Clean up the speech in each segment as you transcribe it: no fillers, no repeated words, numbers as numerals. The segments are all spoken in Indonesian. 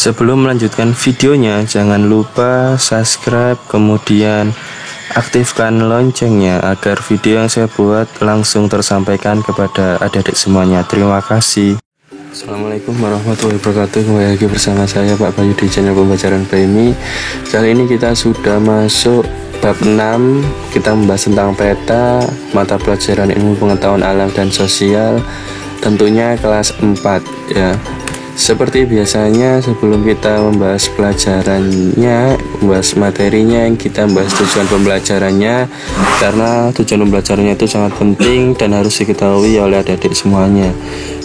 Sebelum melanjutkan videonya, jangan lupa subscribe, kemudian aktifkan loncengnya agar video yang saya buat langsung tersampaikan kepada adik-adik semuanya. Terima kasih. Assalamualaikum warahmatullahi wabarakatuh. Kembali lagi bersama saya Pak Bayu di channel Pembelajaran PMI. Kali ini kita sudah masuk bab 6. Kita membahas tentang peta, mata pelajaran ilmu pengetahuan alam dan sosial, tentunya kelas 4 ya. Seperti biasanya, sebelum kita membahas pelajarannya, membahas materinya, kita membahas tujuan pembelajarannya, karena tujuan pembelajarannya itu sangat penting dan harus diketahui oleh adik-adik semuanya.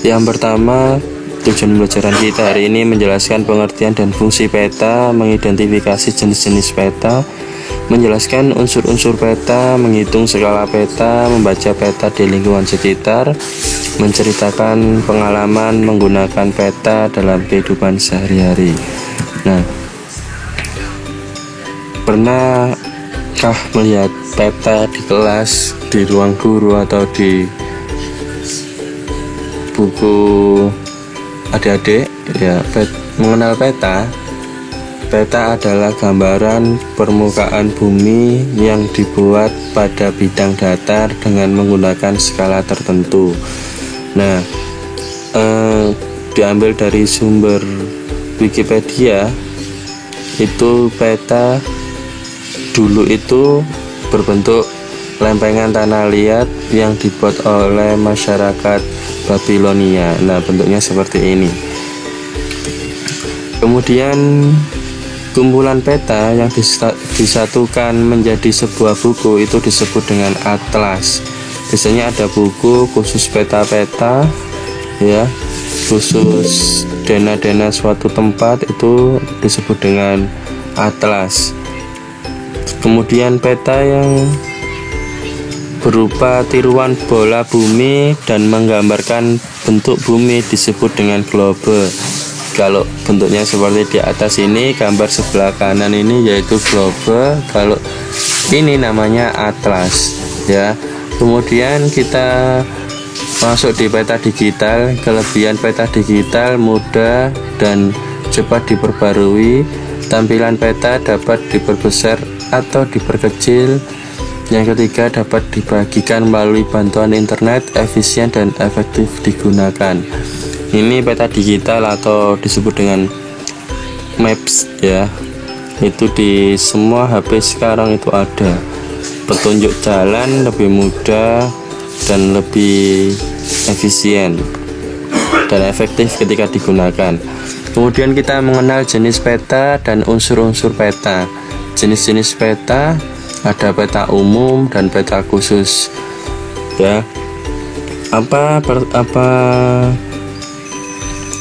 Yang pertama, tujuan pembelajaran kita hari ini menjelaskan pengertian dan fungsi peta, mengidentifikasi jenis-jenis peta, menjelaskan unsur-unsur peta, menghitung skala peta, membaca peta di lingkungan sekitar, menceritakan pengalaman menggunakan peta dalam kehidupan sehari-hari. Nah, pernahkah melihat peta di kelas, di ruang guru, atau di buku adik-adik ya? Mengenal peta. Peta adalah gambaran permukaan bumi yang dibuat pada bidang datar dengan menggunakan skala tertentu. Nah, diambil dari sumber Wikipedia, itu peta dulu itu berbentuk lempengan tanah liat yang dibuat oleh masyarakat Babilonia. Nah, bentuknya seperti ini. Kemudian kumpulan peta yang disatukan menjadi sebuah buku itu disebut dengan atlas. Biasanya ada buku khusus peta-peta ya, khusus dena-dena suatu tempat, itu disebut dengan atlas. Kemudian peta yang berupa tiruan bola bumi dan menggambarkan bentuk bumi disebut dengan globe. Kalau bentuknya seperti di atas ini, gambar sebelah kanan ini yaitu globe. Kalau ini namanya atlas ya. Kemudian kita masuk di peta digital. Kelebihan peta digital mudah dan cepat diperbarui. Tampilan peta dapat diperbesar atau diperkecil. Yang ketiga, dapat dibagikan melalui bantuan internet, efisien dan efektif digunakan. Ini peta digital atau disebut dengan maps ya. Itu di semua HP sekarang itu ada. Petunjuk jalan lebih mudah dan lebih efisien dan efektif ketika digunakan. Kemudian kita mengenal jenis peta dan unsur-unsur peta. Jenis-jenis peta ada peta umum dan peta khusus ya. Apa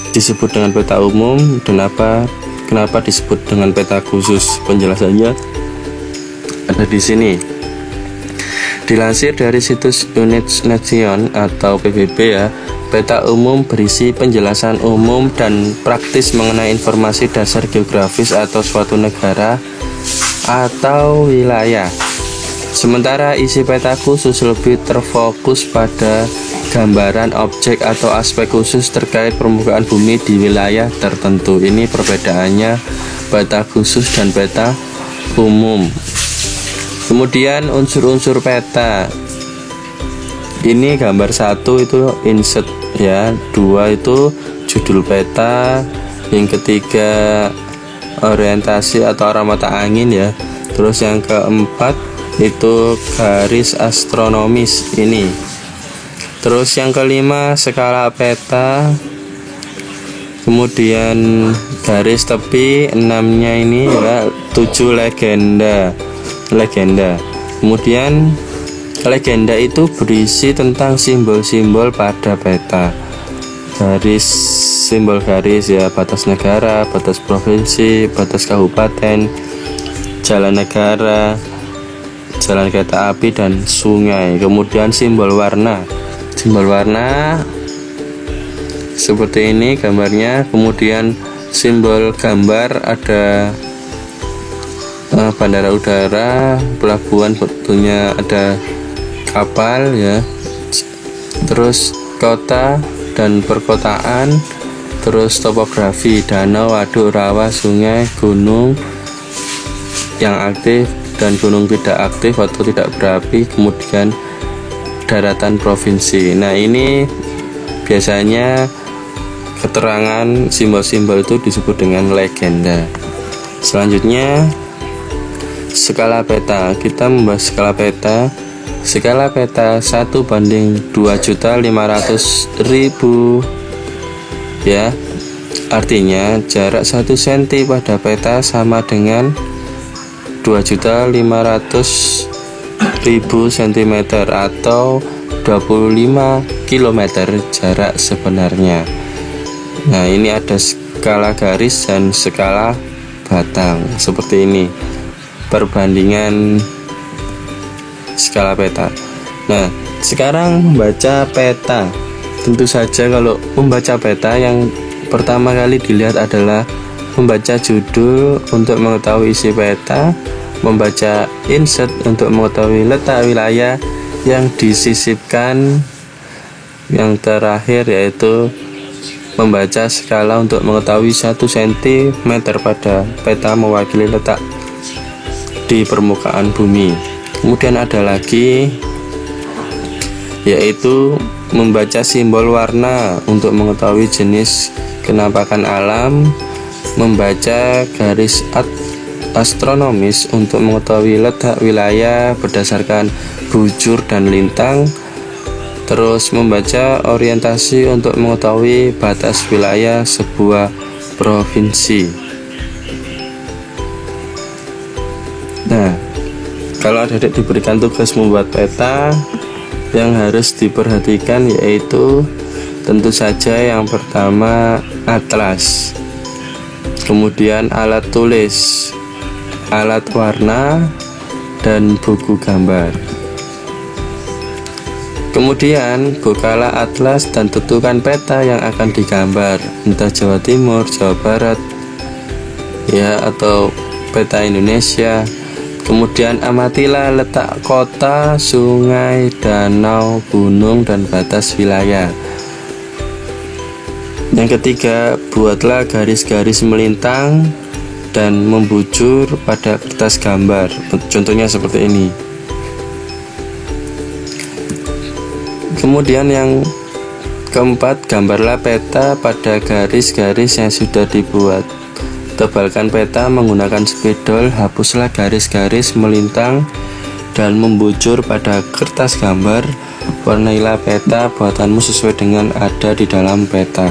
disebut dengan peta umum dan kenapa disebut dengan peta khusus? Penjelasannya ada di sini. Dilansir dari situs United Nations atau PBB ya, peta umum berisi penjelasan umum dan praktis mengenai informasi dasar geografis atau suatu negara atau wilayah. Sementara isi peta khusus lebih terfokus pada gambaran objek atau aspek khusus terkait permukaan bumi di wilayah tertentu. Ini perbedaannya peta khusus dan peta umum. Kemudian unsur-unsur peta. Ini gambar 1 itu insert ya, 2 itu judul peta, yang ketiga orientasi atau arah mata angin ya. Terus yang keempat itu garis astronomis ini. Terus yang kelima skala peta. Kemudian garis tepi, 6-nya ini ya, 7 legenda. Kemudian legenda itu berisi tentang simbol-simbol pada peta. Garis, simbol garis ya, batas negara, batas provinsi, batas kabupaten, jalan negara, jalan kereta api dan sungai. Kemudian simbol warna seperti ini gambarnya. Kemudian simbol gambar ada bandara udara, pelabuhan, bentuknya ada kapal ya. Terus kota dan perkotaan, terus topografi, danau, waduk, rawa, sungai, gunung yang aktif dan gunung tidak aktif atau tidak berapi, kemudian daratan provinsi. Nah, ini biasanya keterangan simbol-simbol itu disebut dengan legenda. Selanjutnya skala peta. Kita membahas skala peta. Skala peta 1:2.500.000 ya. Artinya jarak 1 cm pada peta sama dengan 2.500.000 cm atau 25 km jarak sebenarnya. Nah, ini ada skala garis dan skala batang seperti ini, perbandingan skala peta. Nah, sekarang membaca peta. Tentu saja kalau membaca peta, yang pertama kali dilihat adalah membaca judul untuk mengetahui isi peta, membaca insert untuk mengetahui letak wilayah yang disisipkan, yang terakhir yaitu membaca skala untuk mengetahui 1 cm pada peta mewakili letak di permukaan bumi. Kemudian ada lagi yaitu membaca simbol warna untuk mengetahui jenis kenampakan alam, membaca garis astronomis untuk mengetahui letak wilayah berdasarkan bujur dan lintang, terus membaca orientasi untuk mengetahui batas wilayah sebuah provinsi. Nah, kalau adik-adik diberikan tugas membuat peta, yang harus diperhatikan yaitu tentu saja yang pertama atlas, kemudian alat tulis, alat warna, dan buku gambar. Kemudian bukalah atlas dan tentukan peta yang akan digambar, entah Jawa Timur, Jawa Barat ya, atau peta Indonesia. Kemudian amatilah letak kota, sungai, danau, gunung, dan batas wilayah. Yang ketiga, buatlah garis-garis melintang dan membujur pada kertas gambar. Contohnya seperti ini. Kemudian yang keempat, gambarlah peta pada garis-garis yang sudah dibuat. Tebalkan peta menggunakan spidol, hapuslah garis-garis melintang dan membujur pada kertas gambar. Warnailah peta buatanmu sesuai dengan ada di dalam peta.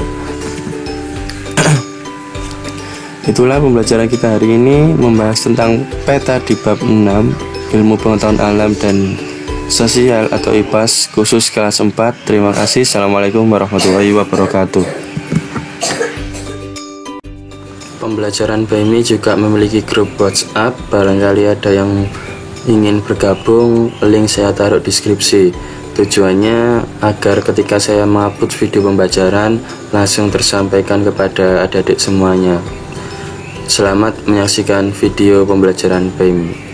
Itulah pembelajaran kita hari ini, membahas tentang peta di bab 6, ilmu pengetahuan alam dan sosial atau IPAS khusus kelas 4. Terima kasih. Assalamualaikum warahmatullahi wabarakatuh. Pembelajaran BMI juga memiliki grup WhatsApp. Barangkali ada yang ingin bergabung, link saya taruh di deskripsi. Tujuannya agar ketika saya mengupload video pembelajaran langsung tersampaikan kepada adik-adik semuanya. Selamat menyaksikan video pembelajaran BMI.